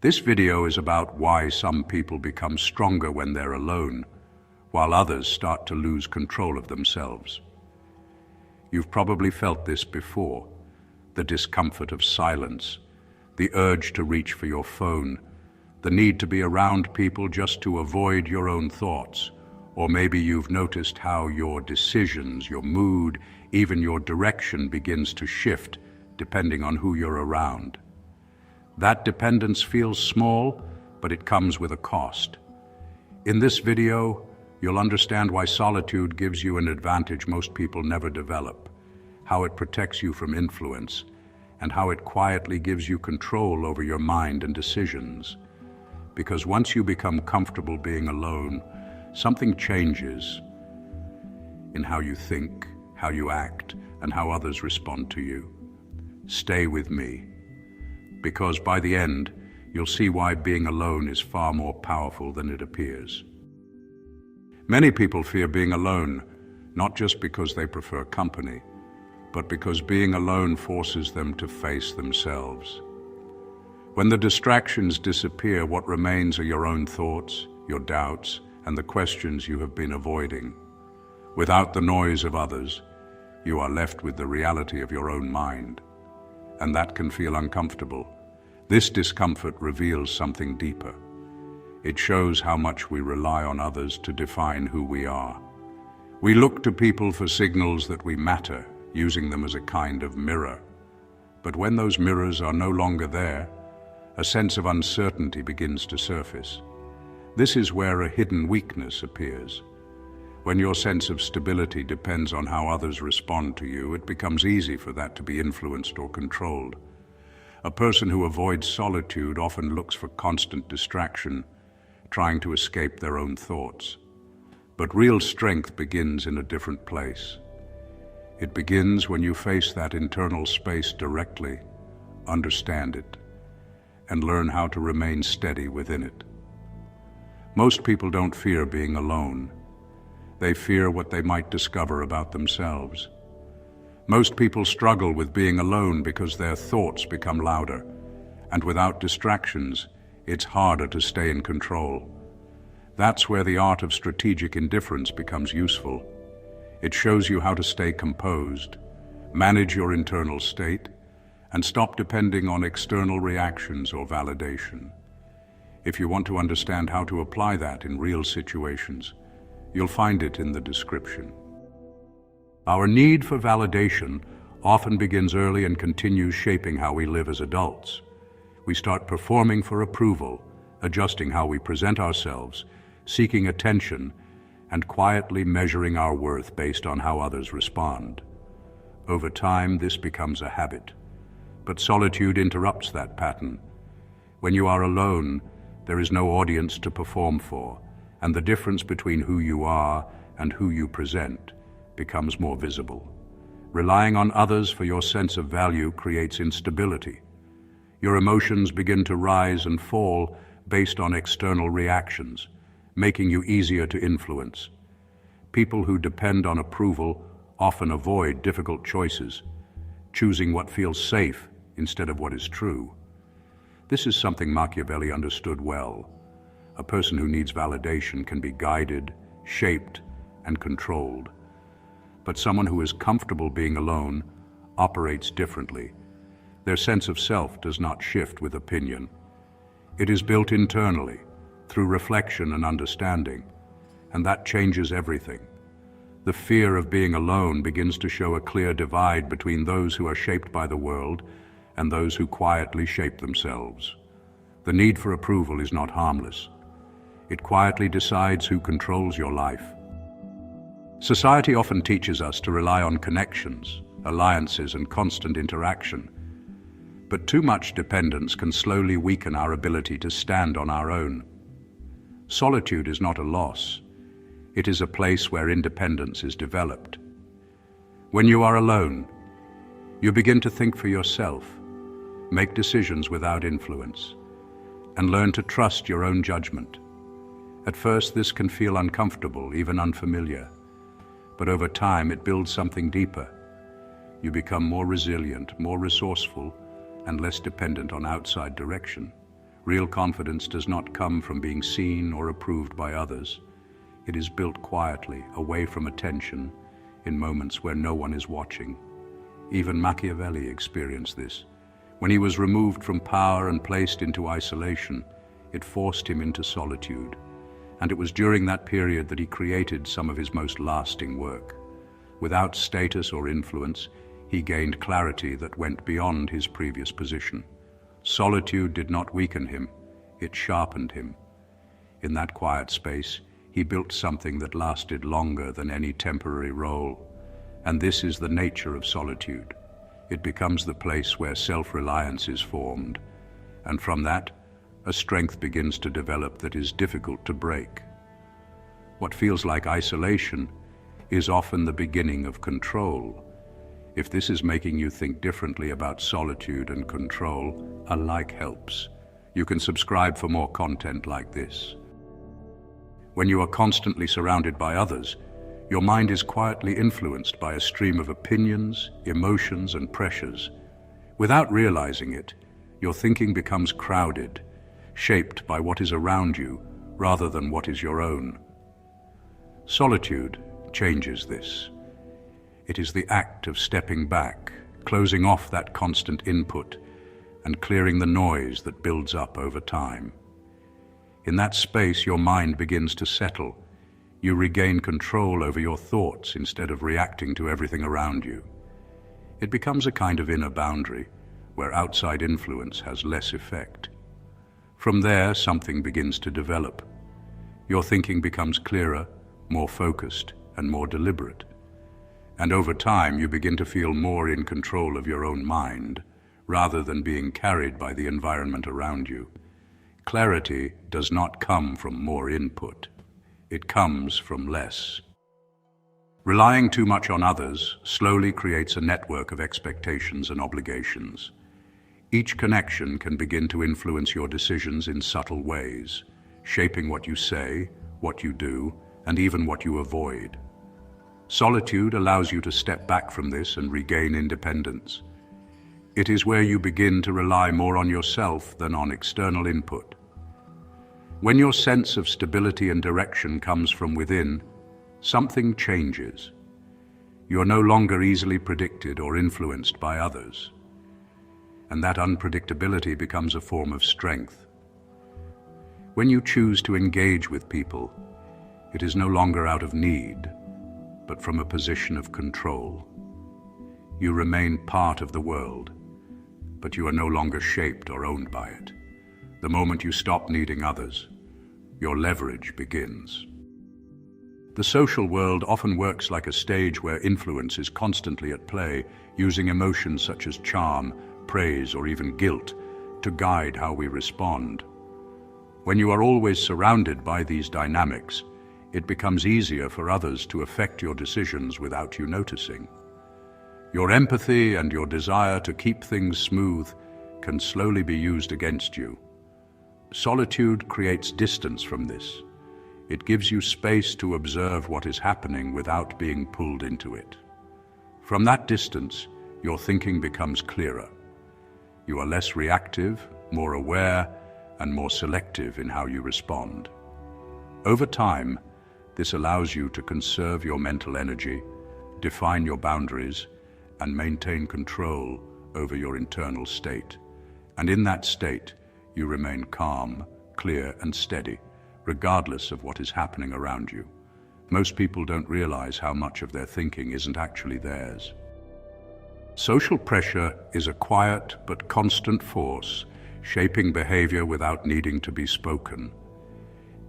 This video is about why some people become stronger when they're alone, while others start to lose control of themselves. You've probably felt this before, the discomfort of silence, the urge to reach for your phone, the need to be around people just to avoid your own thoughts. Or maybe you've noticed how your decisions, your mood, even your direction begins to shift depending on who you're around. That dependence feels small, but it comes with a cost. In this video, you'll understand why solitude gives you an advantage most people never develop, how it protects you from influence, and how it quietly gives you control over your mind and decisions. Because once you become comfortable being alone, something changes in how you think, how you act, and how others respond to you. Stay with me, because by the end, you'll see why being alone is far more powerful than it appears. Many people fear being alone, not just because they prefer company, but because being alone forces them to face themselves. When the distractions disappear, what remains are your own thoughts, your doubts, and the questions you have been avoiding. Without the noise of others, you are left with the reality of your own mind, and that can feel uncomfortable. This discomfort reveals something deeper. It shows how much we rely on others to define who we are. We look to people for signals that we matter, using them as a kind of mirror. But when those mirrors are no longer there, a sense of uncertainty begins to surface. This is where a hidden weakness appears. When your sense of stability depends on how others respond to you, it becomes easy for that to be influenced or controlled. A person who avoids solitude often looks for constant distraction, trying to escape their own thoughts. But real strength begins in a different place. It begins when you face that internal space directly, understand it, and learn how to remain steady within it. Most people don't fear being alone. They fear what they might discover about themselves. Most people struggle with being alone because their thoughts become louder, and without distractions, it's harder to stay in control. That's where the art of strategic indifference becomes useful. It shows you how to stay composed, manage your internal state, and stop depending on external reactions or validation. If you want to understand how to apply that in real situations, you'll find it in the description. Our need for validation often begins early and continues shaping how we live as adults. We start performing for approval, adjusting how we present ourselves, seeking attention, and quietly measuring our worth based on how others respond. Over time, this becomes a habit. But solitude interrupts that pattern. When you are alone, there is no audience to perform for, and the difference between who you are and who you present becomes more visible. Relying on others for your sense of value creates instability. Your emotions begin to rise and fall based on external reactions, making you easier to influence. People who depend on approval often avoid difficult choices, choosing what feels safe instead of what is true. This is something Machiavelli understood well. A person who needs validation can be guided, shaped, and controlled. But someone who is comfortable being alone operates differently. Their sense of self does not shift with opinion. It is built internally, through reflection and understanding, and that changes everything. The fear of being alone begins to show a clear divide between those who are shaped by the world and those who quietly shape themselves. The need for approval is not harmless. It quietly decides who controls your life. Society often teaches us to rely on connections, alliances, and constant interaction. But too much dependence can slowly weaken our ability to stand on our own. Solitude is not a loss. It is a place where independence is developed. When you are alone, you begin to think for yourself, make decisions without influence, and learn to trust your own judgment. At first, this can feel uncomfortable, even unfamiliar, but over time it builds something deeper. You become more resilient, more resourceful, and less dependent on outside direction. Real confidence does not come from being seen or approved by others. It is built quietly, away from attention, in moments where no one is watching. Even Machiavelli experienced this. When he was removed from power and placed into isolation, it forced him into solitude. And it was during that period that he created some of his most lasting work. Without status or influence, he gained clarity that went beyond his previous position. Solitude did not weaken him, it sharpened him. In that quiet space, he built something that lasted longer than any temporary role. And this is the nature of solitude. It becomes the place where self-reliance is formed. And from that, a strength begins to develop that is difficult to break. What feels like isolation is often the beginning of control. If this is making you think differently about solitude and control, a like helps. You can subscribe for more content like this. When you are constantly surrounded by others, your mind is quietly influenced by a stream of opinions, emotions, and pressures. Without realizing it, your thinking becomes crowded, shaped by what is around you rather than what is your own. Solitude changes this. It is the act of stepping back, closing off that constant input, and clearing the noise that builds up over time. In that space, your mind begins to settle. You regain control over your thoughts instead of reacting to everything around you. It becomes a kind of inner boundary where outside influence has less effect. From there, something begins to develop. Your thinking becomes clearer, more focused, and more deliberate. And over time, you begin to feel more in control of your own mind, rather than being carried by the environment around you. Clarity does not come from more input. It comes from less. Relying too much on others slowly creates a network of expectations and obligations. Each connection can begin to influence your decisions in subtle ways, shaping what you say, what you do, and even what you avoid. Solitude allows you to step back from this and regain independence. It is where you begin to rely more on yourself than on external input. When your sense of stability and direction comes from within, something changes. You are no longer easily predicted or influenced by others. And that unpredictability becomes a form of strength. When you choose to engage with people, it is no longer out of need, but from a position of control. You remain part of the world, but you are no longer shaped or owned by it. The moment you stop needing others, your leverage begins. The social world often works like a stage where influence is constantly at play, using emotions such as charm, praise, or even guilt to guide how we respond. When you are always surrounded by these dynamics, it becomes easier for others to affect your decisions without you noticing. Your empathy and your desire to keep things smooth can slowly be used against you. Solitude creates distance from this. It gives you space to observe what is happening without being pulled into it. From that distance, your thinking becomes clearer. You are less reactive, more aware, and more selective in how you respond. Over time, this allows you to conserve your mental energy, define your boundaries, and maintain control over your internal state. And in that state, you remain calm, clear, and steady, regardless of what is happening around you. Most people don't realize how much of their thinking isn't actually theirs. Social pressure is a quiet but constant force, shaping behavior without needing to be spoken.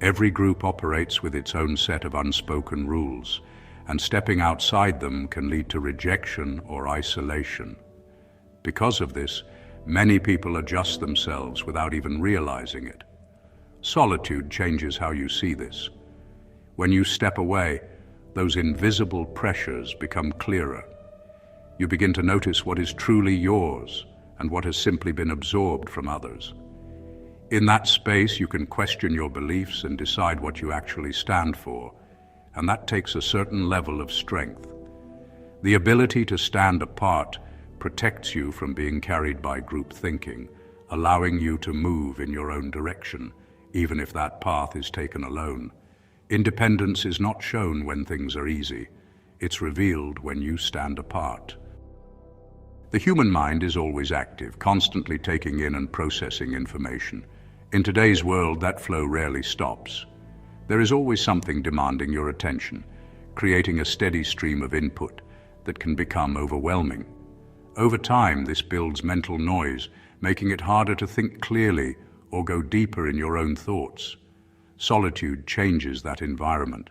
Every group operates with its own set of unspoken rules, and stepping outside them can lead to rejection or isolation. Because of this, many people adjust themselves without even realizing it. Solitude changes how you see this. When you step away, those invisible pressures become clearer. You begin to notice what is truly yours and what has simply been absorbed from others. In that space, you can question your beliefs and decide what you actually stand for, and that takes a certain level of strength. The ability to stand apart protects you from being carried by group thinking, allowing you to move in your own direction, even if that path is taken alone. Independence is not shown when things are easy. It's revealed when you stand apart. The human mind is always active, constantly taking in and processing information. In today's world, that flow rarely stops. There is always something demanding your attention, creating a steady stream of input that can become overwhelming. Over time, this builds mental noise, making it harder to think clearly or go deeper in your own thoughts. Solitude changes that environment.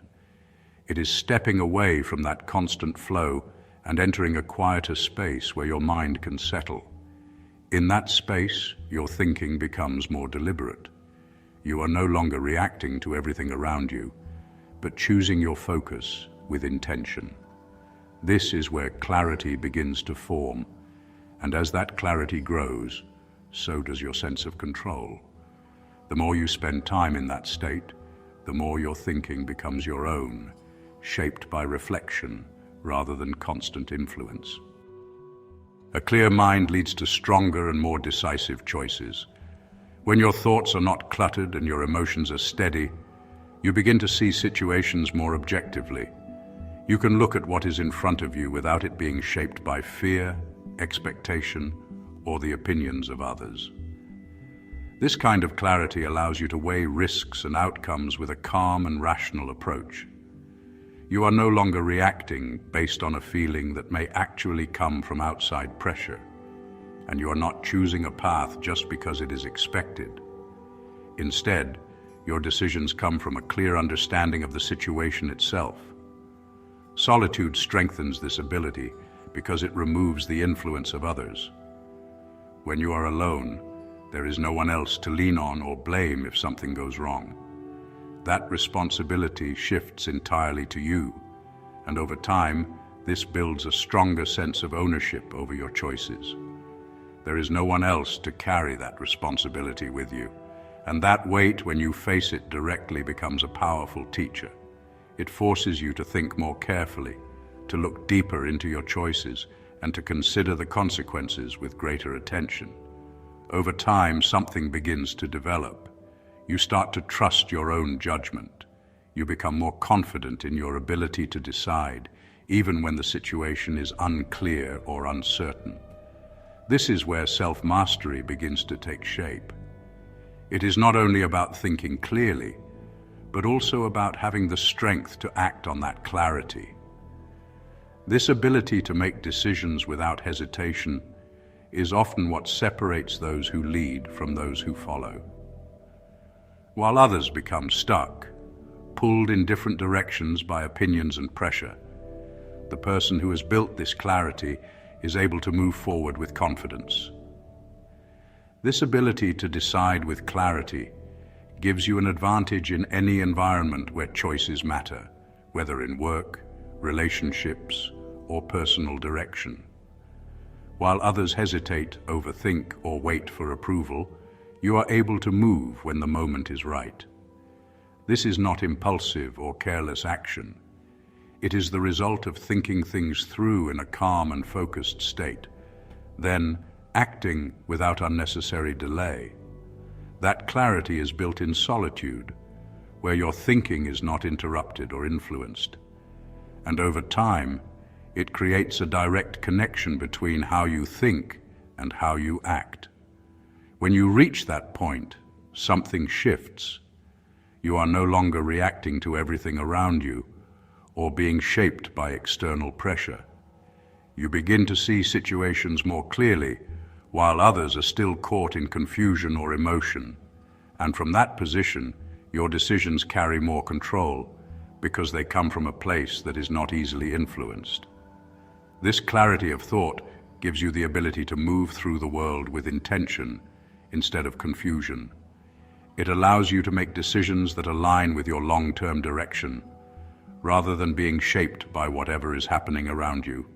It is stepping away from that constant flow and entering a quieter space where your mind can settle. In that space, your thinking becomes more deliberate. You are no longer reacting to everything around you, but choosing your focus with intention. This is where clarity begins to form, and as that clarity grows, so does your sense of control. The more you spend time in that state, the more your thinking becomes your own, shaped by reflection rather than constant influence. A clear mind leads to stronger and more decisive choices. When your thoughts are not cluttered and your emotions are steady, you begin to see situations more objectively. You can look at what is in front of you without it being shaped by fear, expectation, or the opinions of others. This kind of clarity allows you to weigh risks and outcomes with a calm and rational approach. You are no longer reacting based on a feeling that may actually come from outside pressure, and you are not choosing a path just because it is expected. Instead, your decisions come from a clear understanding of the situation itself. Solitude strengthens this ability because it removes the influence of others. When you are alone, there is no one else to lean on or blame if something goes wrong. That responsibility shifts entirely to you, and over time, this builds a stronger sense of ownership over your choices. There is no one else to carry that responsibility with you, and that weight, when you face it directly, becomes a powerful teacher. It forces you to think more carefully, to look deeper into your choices, and to consider the consequences with greater attention. Over time, something begins to develop. You start to trust your own judgment. You become more confident in your ability to decide, even when the situation is unclear or uncertain. This is where self-mastery begins to take shape. It is not only about thinking clearly, but also about having the strength to act on that clarity. This ability to make decisions without hesitation is often what separates those who lead from those who follow. While others become stuck, pulled in different directions by opinions and pressure, the person who has built this clarity is able to move forward with confidence. This ability to decide with clarity gives you an advantage in any environment where choices matter, whether in work, relationships, or personal direction. While others hesitate, overthink, or wait for approval, you are able to move when the moment is right. This is not impulsive or careless action. It is the result of thinking things through in a calm and focused state, then acting without unnecessary delay. That clarity is built in solitude, where your thinking is not interrupted or influenced. And over time, it creates a direct connection between how you think and how you act. When you reach that point, something shifts. You are no longer reacting to everything around you or being shaped by external pressure. You begin to see situations more clearly, while others are still caught in confusion or emotion. And from that position, your decisions carry more control because they come from a place that is not easily influenced. This clarity of thought gives you the ability to move through the world with intention instead of confusion. It allows you to make decisions that align with your long-term direction, rather than being shaped by whatever is happening around you.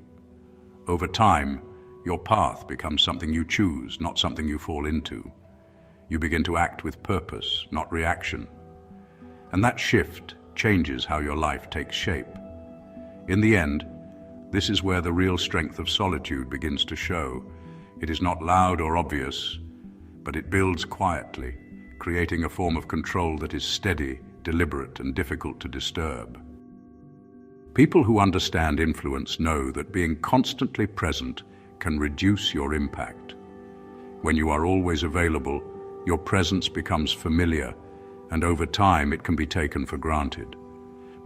Over time, your path becomes something you choose, not something you fall into. You begin to act with purpose, not reaction. And that shift changes how your life takes shape. In the end, this is where the real strength of solitude begins to show. It is not loud or obvious, but it builds quietly, creating a form of control that is steady, deliberate, and difficult to disturb. People who understand influence know that being constantly present can reduce your impact. When you are always available, your presence becomes familiar, and over time it can be taken for granted.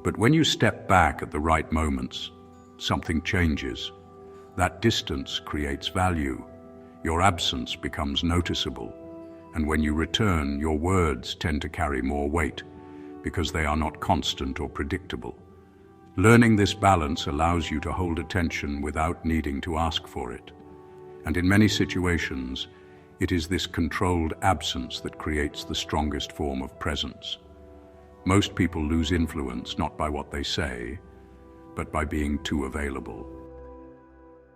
But when you step back at the right moments, something changes. That distance creates value. Your absence becomes noticeable, and when you return, your words tend to carry more weight because they are not constant or predictable. Learning this balance allows you to hold attention without needing to ask for it. And in many situations, it is this controlled absence that creates the strongest form of presence. Most people lose influence not by what they say, but by being too available.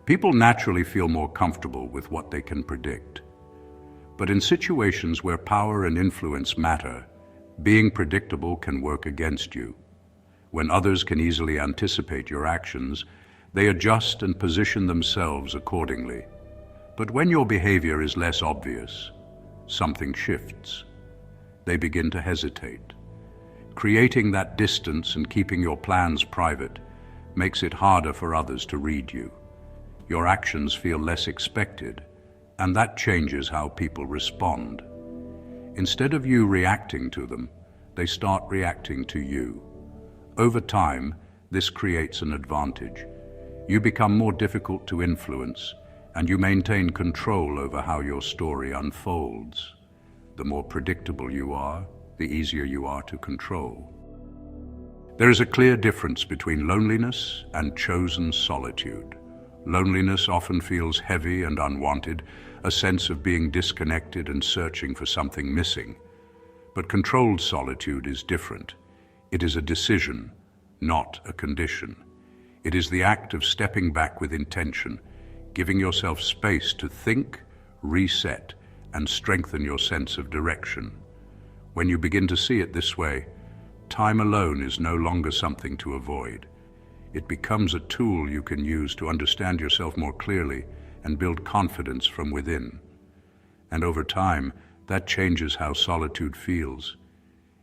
People naturally feel more comfortable with what they can predict. But in situations where power and influence matter, being predictable can work against you. When others can easily anticipate your actions, they adjust and position themselves accordingly. But when your behavior is less obvious, something shifts. They begin to hesitate. Creating that distance and keeping your plans private makes it harder for others to read you. Your actions feel less expected, and that changes how people respond. Instead of you reacting to them, they start reacting to you. Over time, this creates an advantage. You become more difficult to influence, and you maintain control over how your story unfolds. The more predictable you are, the easier you are to control. There is a clear difference between loneliness and chosen solitude. Loneliness often feels heavy and unwanted, a sense of being disconnected and searching for something missing. But controlled solitude is different. It is a decision, not a condition. It is the act of stepping back with intention, giving yourself space to think, reset, and strengthen your sense of direction. When you begin to see it this way, time alone is no longer something to avoid. It becomes a tool you can use to understand yourself more clearly and build confidence from within. And over time, that changes how solitude feels.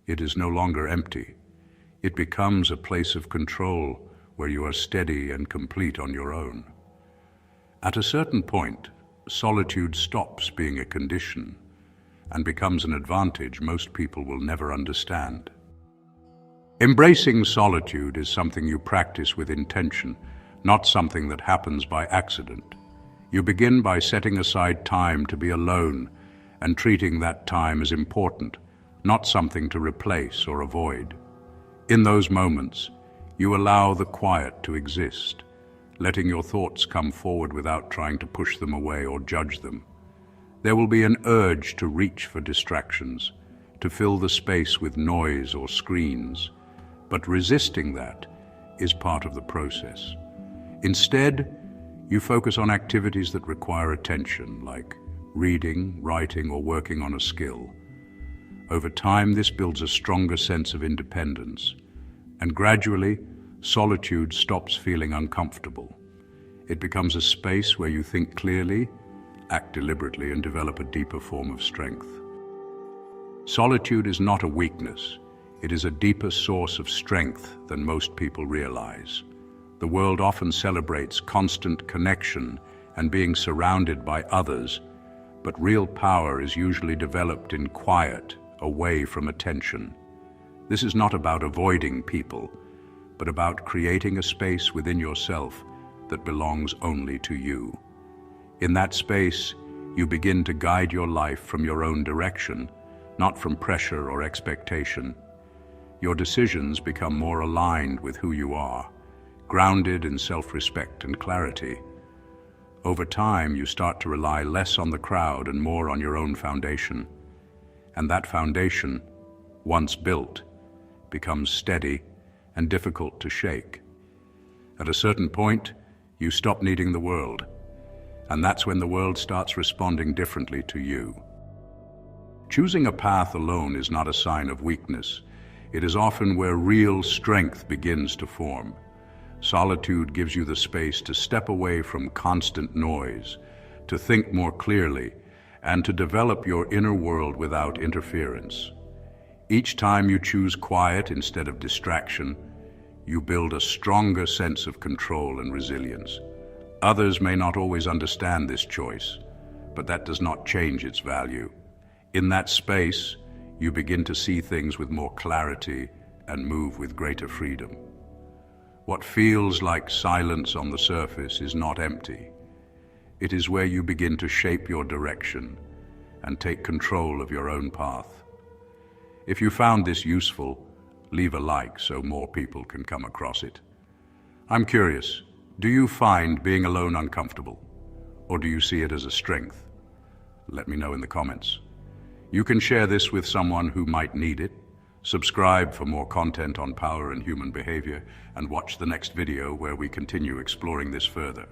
It is no longer empty. It becomes a place of control where you are steady and complete on your own. At a certain point, solitude stops being a condition and becomes an advantage most people will never understand. Embracing solitude is something you practice with intention, not something that happens by accident. You begin by setting aside time to be alone and treating that time as important, not something to replace or avoid. In those moments, you allow the quiet to exist, letting your thoughts come forward without trying to push them away or judge them. There will be an urge to reach for distractions, to fill the space with noise or screens, but resisting that is part of the process. Instead, you focus on activities that require attention, like reading, writing, or working on a skill. Over time, this builds a stronger sense of independence, and gradually, solitude stops feeling uncomfortable. It becomes a space where you think clearly, act deliberately, and develop a deeper form of strength. Solitude is not a weakness. It is a deeper source of strength than most people realize. The world often celebrates constant connection and being surrounded by others, but real power is usually developed in quiet, away from attention. This is not about avoiding people, but about creating a space within yourself that belongs only to you. In that space, you begin to guide your life from your own direction, not from pressure or expectation. Your decisions become more aligned with who you are, grounded in self-respect and clarity. Over time, you start to rely less on the crowd and more on your own foundation. And that foundation, once built, becomes steady and difficult to shake. At a certain point, you stop needing the world, and that's when the world starts responding differently to you. Choosing a path alone is not a sign of weakness. It is often where real strength begins to form. Solitude gives you the space to step away from constant noise, to think more clearly, and to develop your inner world without interference. Each time you choose quiet instead of distraction, you build a stronger sense of control and resilience. Others may not always understand this choice, but that does not change its value. In that space, you begin to see things with more clarity and move with greater freedom. What feels like silence on the surface is not empty. It is where you begin to shape your direction and take control of your own path. If you found this useful, leave a like so more people can come across it. I'm curious, do you find being alone uncomfortable, or do you see it as a strength? Let me know in the comments. You can share this with someone who might need it. Subscribe for more content on power and human behavior, and watch the next video where we continue exploring this further.